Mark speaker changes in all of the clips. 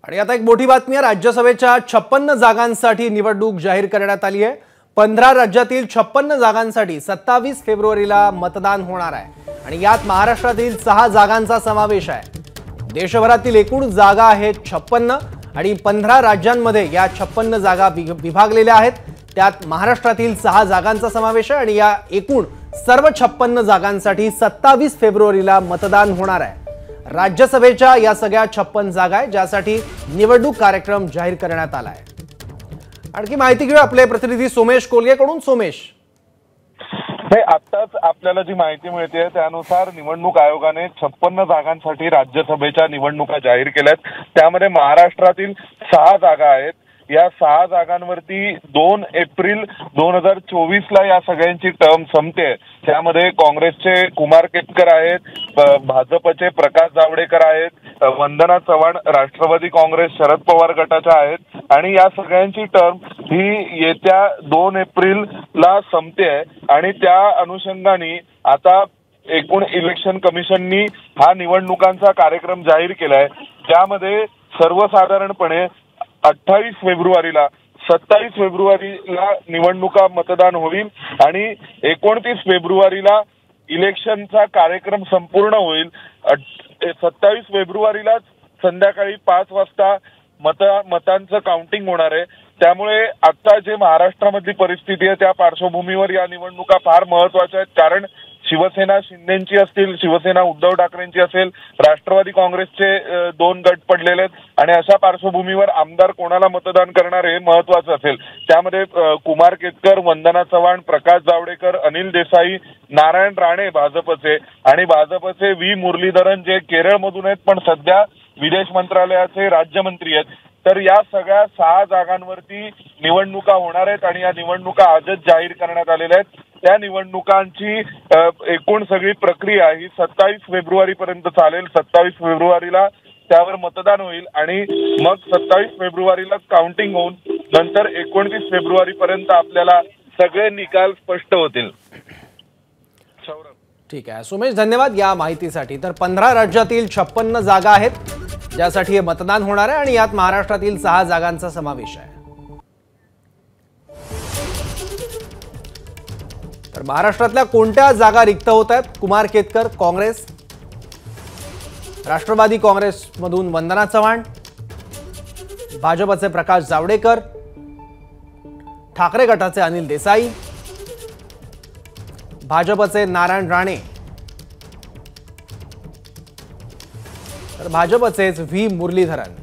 Speaker 1: आणि आता एक मोठी बातमी आहे। राज्यसभेच्या 56 जागांसाठी निवडणूक जाहीर करण्यात आली आहे। 15 राज्यातील 56 जागांसाठी 27 फेब्रुवारीला मतदान होणार आहे आणि यात महाराष्ट्रातील 6 जागांचा समावेश आहे। देशभरातील एकूण जागा आहेत 56 आणि 15 राज्यांमध्ये या 56 जागा विभागलेल्या आहेत। त्यात महाराष्ट्रातील 6 जागांचा समावेश आहे आणि या एकूण सर्व 56 जागांसाठी 27 फेब्रुवारीला मतदान होणार आहे। राज्यसभेच्या या सगळ्या 56 जागा आहेत ज्यासाठी निवडणूक कार्यक्रम जाहीर करण्यात आला आहे। आणखी माहिती घेऊ आपले प्रतिनिधी सोमेश कोलगेकडून। सोमेश,
Speaker 2: हे आत्ताच आपल्याला जी माहिती मिळते त्यानुसार निवडणूक आयोगाने 56 जागांसाठी राज्यसभेच्या निवडणुका जाहीर केल्यात। त्यामध्ये महाराष्ट्रातील 6 जागा आहेत। या 6 जागांवरती 2 एप्रिल 2024 ला या सगळ्यांची टर्म संपते। त्यामध्ये काँग्रेसचे कुमार केतकर आहेत, भाजपचे प्रकाश जावडेकर आहेत, वंदना चव्हाण राष्ट्रवादी काँग्रेस शरद पवार गटाच्या आहेत आणि या सगळ्यांची टर्म ही येत्या 2 एप्रिल ला संपते आणि त्या अनुषंगाने आता एकूण इलेक्शन कमिशननी हा निवडणुकांचा कार्यक्रम जाहीर केलाय। त्यामध्ये सर्वसाधारणपणे 28 फेब्रुवारीला 27 फेब्रुवारीला निवडणुका मतदान होईल आणि 29 फेब्रुवारीला इलेक्शनचा कार्यक्रम संपूर्ण होईल। 27 फेब्रुवारीलाच संध्याकाळी 5 वाजता मतांचं काउंटिंग होणार आहे। त्यामुळे आता जे महाराष्ट्रामधली परिस्थिती आहे त्या पार्श्वभूमीवर या निवडणुका फार महत्त्वाच्या आहेत। कारण शिवसेना शिंदेची असतील, शिवसेना उद्धव ठाकरेंची असेल, राष्ट्रवादी काँग्रेसचे 2 गट पडलेले आहेत आणि अशा पार्श्वभूमीवर आमदार कोणाला मतदान करणार हे महत्त्वाचं असेल। त्यामध्ये कुमार केतकर, वंदना चव्हाण, प्रकाश जावडेकर, अनिल देसाई, नारायण राणे भाजपचे आणि भाजपचे व्ही मुरलीधरन जे केरळमधून आहेत पण सध्या विदेश मंत्रालयाचे राज्यमंत्री आहेत। तर या सगळ्या 6 जागांवरती निवडणुका होणार आहेत आणि या निवडणुका आजच जाहीर करण्यात आलेल्या आहेत। त्या निवडणुकांची एकूण सगळी प्रक्रिया ही 27 फेब्रुवारी पर्यंत चालेल। 27 फेब्रुवारीला त्यावर मतदान होईल आणि मग 27 फेब्रुवारीला काउंटिंग होऊन नंतर 29 फेब्रुवारी पर्यंत आपल्याला सगळे निकाल स्पष्ट होतील।
Speaker 1: ठीक आहे सुमेश, धन्यवाद या माहितीसाठी। तर 15 राज्यातील 56 जागा आहेत ज्यासाठी हे मतदान होणार आहे आणि यात महाराष्ट्रातील 6 जागांचा समावेश आहे। तर महाराष्ट्रातल्या कोणत्या जागा रिक्त होत आहेत? कुमार केतकर काँग्रेस, राष्ट्रवादी काँग्रेसमधून वंदना चव्हाण, भाजपचे प्रकाश जावडेकर, ठाकरे गटाचे अनिल देसाई, भाजपचे नारायण राणे, तर भाजपचेच व्ही मुरलीधरन।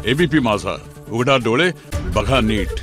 Speaker 3: एबीपी माझा, उघडा डोळे बघा नीट।